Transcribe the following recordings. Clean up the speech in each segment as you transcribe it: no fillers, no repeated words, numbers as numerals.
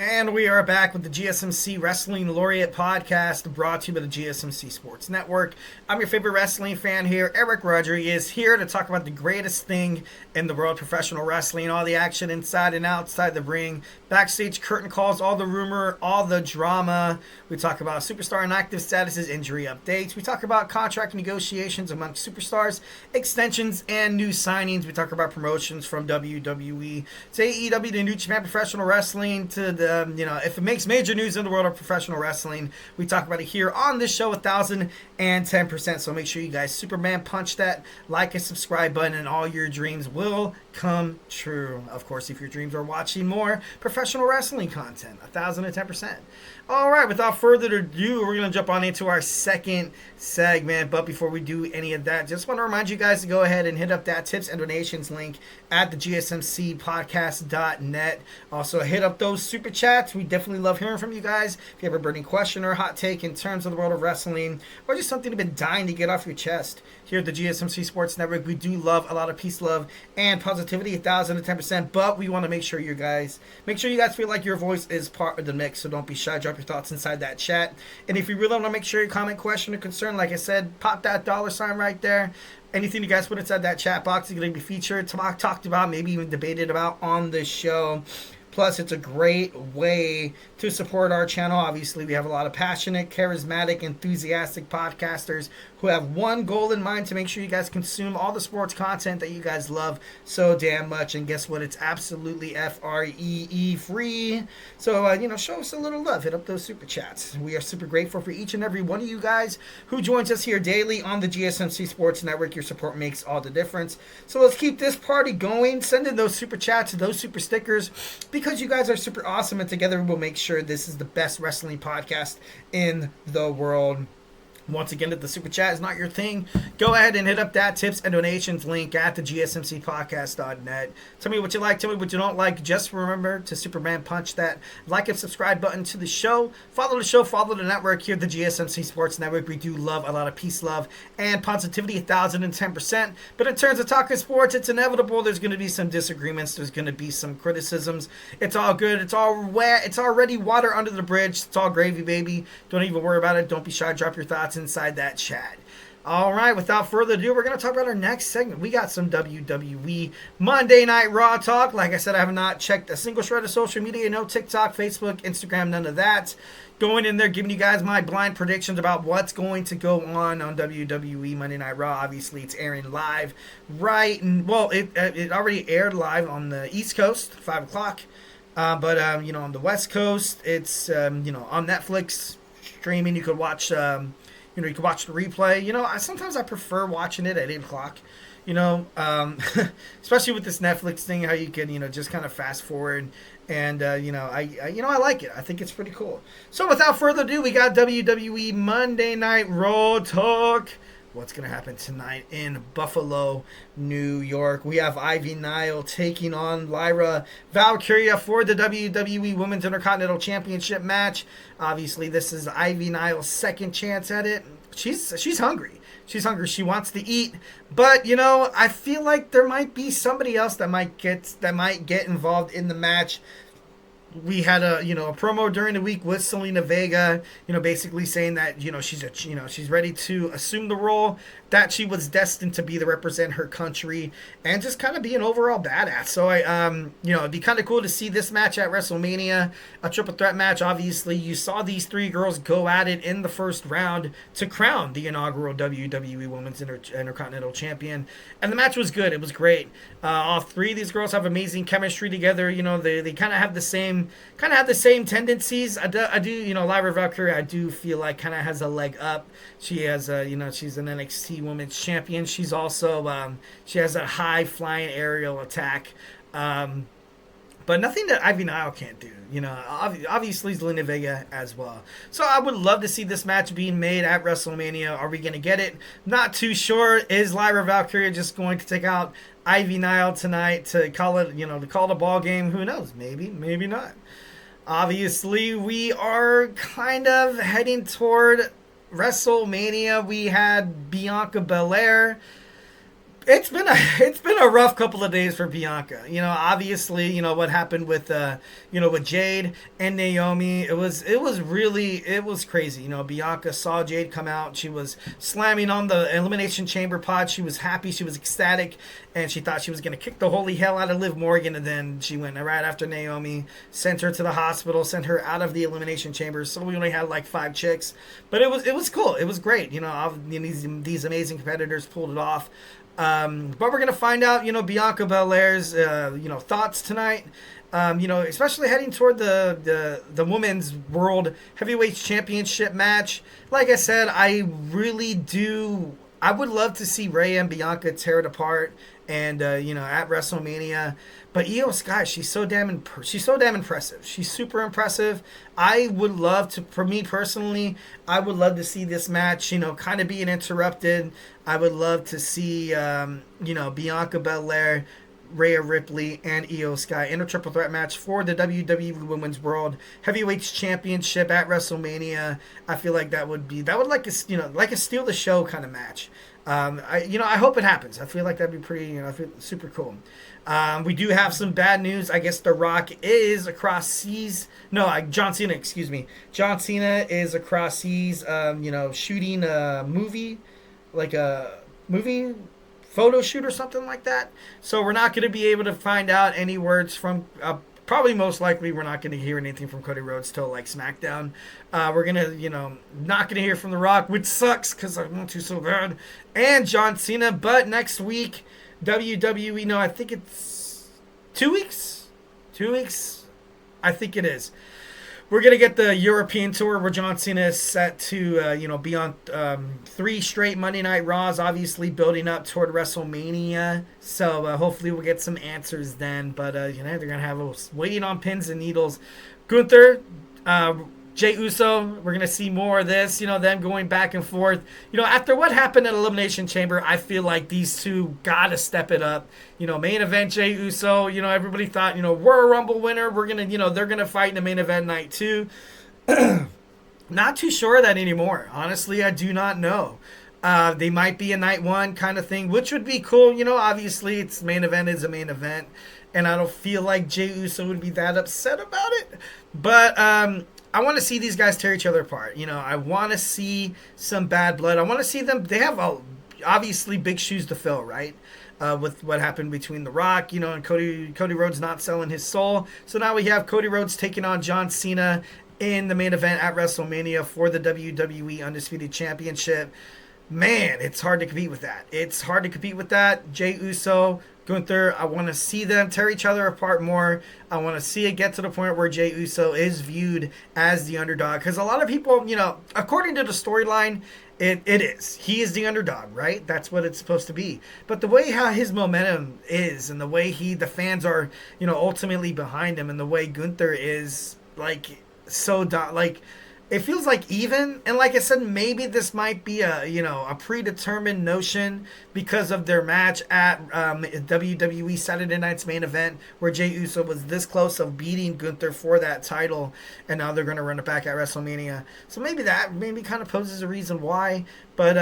And we are back with the GSMC Wrestling Laureate podcast brought to you by the GSMC Sports Network. I'm your favorite wrestling fan here, Eric Rodriguez, here to talk about the greatest thing in the world of professional wrestling, all the action inside and outside the ring, backstage curtain calls, all the rumor, all the drama. We talk about superstar inactive statuses, injury updates. We talk about contract negotiations amongst superstars, extensions, and new signings. We talk about promotions from WWE to AEW to New Japan Professional Wrestling to the if it makes major news in the world of professional wrestling, we talk about it here on this show 1,010%. So make sure you guys Superman punch that like and subscribe button, and all your dreams will come true. Of course, if your dreams are watching more professional wrestling content, 1,010%. All right, without further ado, we're going to jump on into our second segment. But before we do any of that, just want to remind you guys to go ahead and hit up that tips and donations link at the GSMCpodcast.net. Also, hit up those super chats. We definitely love hearing from you guys. If you have a burning question or hot take in terms of the world of wrestling, or just something you've been dying to get off your chest, here at the GSMC Sports Network, we do love a lot of peace, love, and positivity, 1,010%. But we want to make sure you guys feel like your voice is part of the mix. So don't be shy. Drop your thoughts inside that chat. And if you really want to make sure your comment, question, or concern, like I said, pop that $ right there. Anything you guys put inside that chat box is going to be featured, talked about, maybe even debated about on this show. Plus, it's a great way to support our channel. Obviously, we have a lot of passionate, charismatic, enthusiastic podcasters who have one goal in mind: to make sure you guys consume all the sports content that you guys love so damn much. And guess what? It's absolutely FREE free. So, show us a little love. Hit up those super chats. We are super grateful for each and every one of you guys who joins us here daily on the GSMC Sports Network. Your support makes all the difference. So let's keep this party going. Send in those super chats, those super stickers, because you guys are super awesome, and together we'll make sure this is the best wrestling podcast in the world. Once again, if the super chat is not your thing, go ahead and hit up that tips and donations link at the GSMCpodcast.net. Tell me what you like, tell me what you don't like. Just remember to Superman punch that like and subscribe button to the show. Follow the show, follow the network here at the GSMC Sports Network. We do love a lot of peace, love, and positivity, 1,010%. But in terms of talking sports, it's inevitable. There's going to be some disagreements. There's going to be some criticisms. It's all good. It's all wet. It's already water under the bridge. It's all gravy, baby. Don't even worry about it. Don't be shy. Drop your thoughts inside that chat. All right, without further ado, we're going to talk about our next segment. We got some WWE Monday Night Raw talk. Like I said, I have not checked a single shred of social media. No TikTok, Facebook, Instagram, none of that. Going in there, giving you guys my blind predictions about what's going to go on WWE Monday Night Raw. Obviously, it's airing live, right? And, well, it already aired live on the East Coast, 5 o'clock. But on the West Coast, it's, on Netflix streaming. You could watch... you could watch the replay. Sometimes I prefer watching it at 8 o'clock. Especially with this Netflix thing, how you can, just kind of fast forward. And, I like it. I think it's pretty cool. So without further ado, we got WWE Monday Night Raw talk. What's going to happen tonight in Buffalo, New York? We have Nile taking on Lyra Valkyria for the WWE Women's Intercontinental Championship match. Obviously, this is Nile's second chance at it. She's hungry. She's hungry. She wants to eat. But, I feel like there might be somebody else that might get involved in the match. We had a promo during the week with Selena Vega, basically saying that she's ready to assume the role that she was destined to be, to represent her country and just kind of be an overall badass. So it'd be kind of cool to see this match at WrestleMania, a triple threat match. Obviously, you saw these three girls go at it in the first round to crown the inaugural WWE Women's Intercontinental Champion, and the match was good. It was great. All three of these girls have amazing chemistry together. They kind of have the same tendencies. I do, Lyra Valkyria, I do feel like kind of has a leg up. She has, she's an NXT Women's Champion. She's also, she has a high flying aerial attack. But nothing that Ivy Nile can't do. Obviously Zelina Vega as well. So I would love to see this match being made at WrestleMania. Are we going to get it? Not too sure. Is Lyra Valkyria just going to take out Ivy Nile tonight to call it, to call the ball game? Who knows? Maybe, maybe not. Obviously, we are kind of heading toward WrestleMania. We had Bianca Belair It's been a rough couple of days for Bianca. Obviously, what happened with with Jade and Naomi. It was crazy. Bianca saw Jade come out. She was slamming on the elimination chamber pod. She was happy. She was ecstatic, and she thought she was gonna kick the holy hell out of Liv Morgan. And then she went right after Naomi, sent her to the hospital, sent her out of the elimination chamber. So we only had like 5 chicks, but it was cool. It was great. These amazing competitors pulled it off. But we're gonna find out, Bianca Belair's, thoughts tonight. Especially heading toward the women's world heavyweight championship match. Like I said, I really do. I would love to see Rhea and Bianca tear it apart, and at WrestleMania. But Iyo Sky, she's so damn impressive. She's super impressive. I would love to, for me personally, I would love to see this match, kind of being interrupted. I would love to see, Bianca Belair, Rhea Ripley, and Iyo Sky in a triple threat match for the WWE Women's World Heavyweights Championship at WrestleMania. I feel like that would like a steal the show kind of match. I hope it happens. I feel like that'd be pretty, I feel super cool. We do have some bad news. I guess The Rock is across seas. No, John Cena, excuse me. John Cena is across seas, shooting a movie, like a movie photo shoot or something like that. So we're not going to be able to find out any words from, probably most likely we're not going to hear anything from Cody Rhodes till like SmackDown. We're going to, not going to hear from The Rock, which sucks because I want to so bad. And John Cena, but next week, WWE, no, I think it's 2 weeks? 2 weeks? I think it is. We're going to get the European tour where John Cena is set to, be on 3 straight Monday Night Raws, obviously building up toward WrestleMania. So hopefully we'll get some answers then. But, they're going to have us waiting on pins and needles. Gunther, Jey Uso, we're going to see more of this, them going back and forth. After what happened at Elimination Chamber, I feel like these two got to step it up. Main event Jey Uso, everybody thought, we're a Rumble winner. We're going to, they're going to fight in the main event night 2. Not too sure of that anymore. Honestly, I do not know. They might be a night 1 kind of thing, which would be cool. Obviously, it's main event is a main event. And I don't feel like Jey Uso would be that upset about it. But, I want to see these guys tear each other apart. I want to see some bad blood. I want to see them. They have obviously big shoes to fill, right? With what happened between The Rock, and Cody Rhodes not selling his soul. So now we have Cody Rhodes taking on John Cena in the main event at WrestleMania for the WWE Undisputed Championship. Man, it's hard to compete with that. Jey Uso, Gunther, I want to see them tear each other apart more. I want to see it get to the point where Jey Uso is viewed as the underdog. Because a lot of people, according to the storyline, it is. He is the underdog, right? That's what it's supposed to be. But the way how his momentum is and the way the fans are, ultimately behind him and the way Gunther is, it feels like even, and like I said, maybe this might be a predetermined notion because of their match at WWE Saturday Night's main event where Jey Uso was this close of beating Gunther for that title, and now they're going to run it back at WrestleMania. So maybe that kind of poses a reason why. But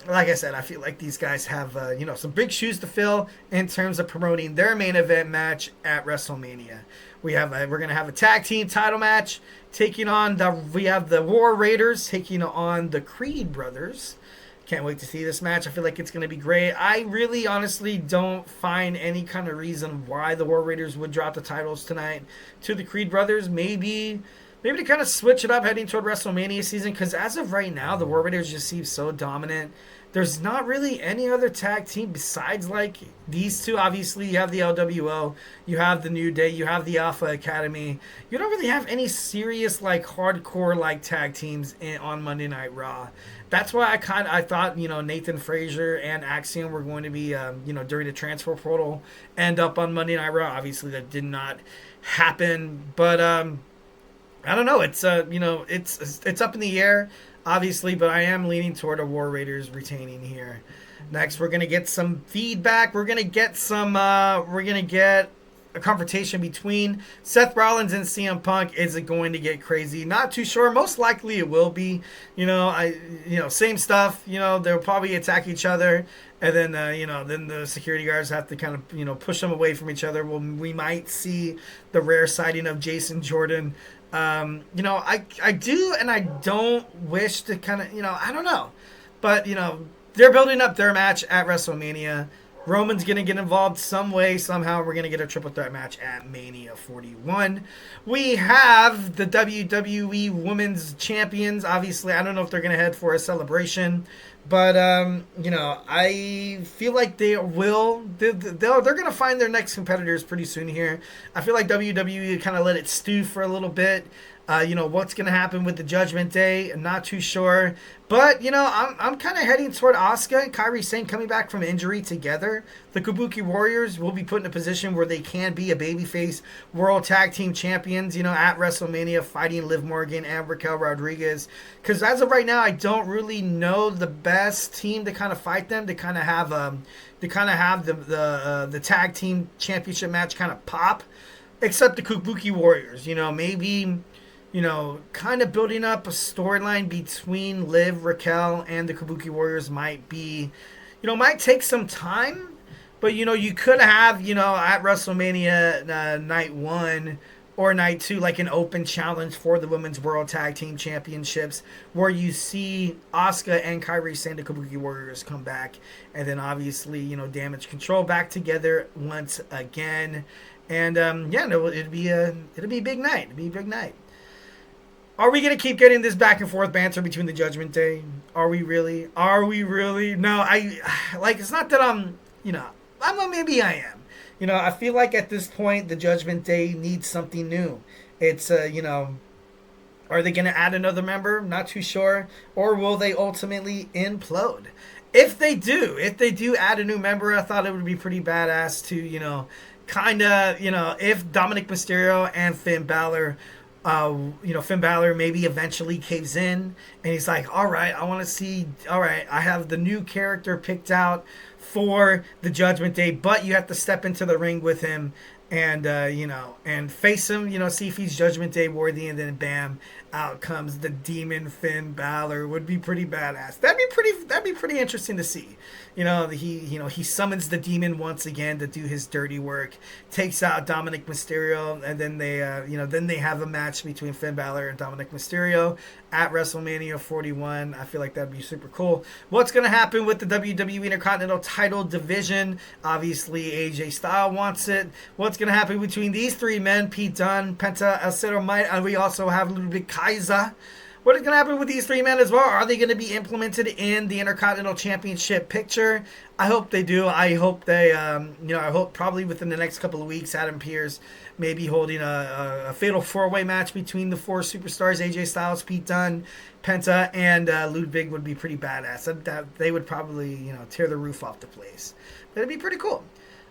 like I said, I feel like these guys have some big shoes to fill in terms of promoting their main event match at WrestleMania. We're going to have a tag team title match we have the War Raiders taking on the Creed brothers. Can't wait to see this match. I feel like it's going to be great. I really honestly don't find any kind of reason why the War Raiders would drop the titles tonight to the Creed brothers. Maybe to kind of switch it up heading toward WrestleMania season, because as of right now, the War Raiders just seem so dominant. There's not really any other tag team besides these two. Obviously, you have the LWO, you have the New Day, you have the Alpha Academy. You don't really have any serious hardcore tag teams on Monday Night Raw. That's why I thought Nathan Frazier and Axiom were going to be during the transfer portal end up on Monday Night Raw. Obviously, that did not happen, but I don't know. It's it's up in the air. Obviously, but I am leaning toward a War Raiders retaining here. Next, we're going to get some feedback. We're going to get some, a confrontation between Seth Rollins and CM Punk. Is it going to get crazy? Not too sure. Most likely it will be. Same stuff. They'll probably attack each other, and then then the security guards have to kind of push them away from each other. We might see the rare sighting of Jason Jordan. I do and I don't wish to kind of I don't know, but they're building up their match at WrestleMania. Roman's going to get involved some way, somehow. We're going to get a triple threat match at Mania 41. We have the WWE Women's Champions. Obviously, I don't know if they're going to head for a celebration. But, I feel like they will. They're going to find their next competitors pretty soon here. I feel like WWE kind of let it stew for a little bit. What's going to happen with the Judgment Day? I'm not too sure. But, I'm kind of heading toward Asuka and Kairi Sane coming back from injury together. The Kabuki Warriors will be put in a position where they can be a babyface World Tag Team Champions, at WrestleMania, fighting Liv Morgan and Raquel Rodriguez. Because as of right now, I don't really know the best team to kind of fight them, to kind of have the Tag Team Championship match kind of pop. Except the Kabuki Warriors, maybe... kind of building up a storyline between Liv, Raquel, and the Kabuki Warriors might be, might take some time. But, you could have, at WrestleMania night 1 or night 2, like an open challenge for the Women's World Tag Team Championships, where you see Asuka and Kairi Sane, the Kabuki Warriors, come back. And then, obviously, Damage Control back together once again. And, it'd be a big night. It'd be a big night. Are we going to keep getting this back and forth banter between the Judgment Day? Are we really? No, it's not that maybe I am. I feel like at this point, the Judgment Day needs something new. It's, are they going to add another member? Not too sure. Or will they ultimately implode? If they do add a new member, I thought it would be pretty badass to, if Dominic Mysterio and Finn Balor Finn Balor maybe eventually caves in and he's like, all right, I have the new character picked out for the Judgment Day, but you have to step into the ring with him and and face him, see if he's Judgment Day worthy, and then bam, out comes the demon Finn Balor. Would be pretty badass. That'd be pretty interesting to see. He summons the demon once again to do his dirty work, takes out Dominic Mysterio, and then they have a match between Finn Balor and Dominic Mysterio at WrestleMania 41. I feel like that'd be super cool. What's going to happen with the WWE Intercontinental title division? Obviously, AJ Styles wants it. What's going to happen between these three men, Pete Dunne, Penta El Zero Mite, and we also have Ludwig Kaiser. What is going to happen with these three men as well? Are they going to be implemented in the Intercontinental Championship picture? I hope they do. I hope they, I hope probably within the next couple of weeks, Adam Pearce may be holding a fatal four-way match between the four superstars, AJ Styles, Pete Dunne, Penta, and Ludwig would be pretty badass. They would probably, tear the roof off the place. But it'd be pretty cool.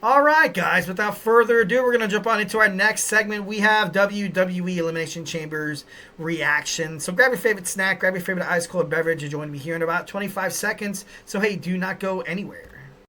All right, guys, without further ado, we're going to jump on into our next segment. We have WWE Elimination Chambers reaction. So grab your favorite snack, grab your favorite ice cold beverage, and join me here in about 25 seconds. So, hey, do not go anywhere.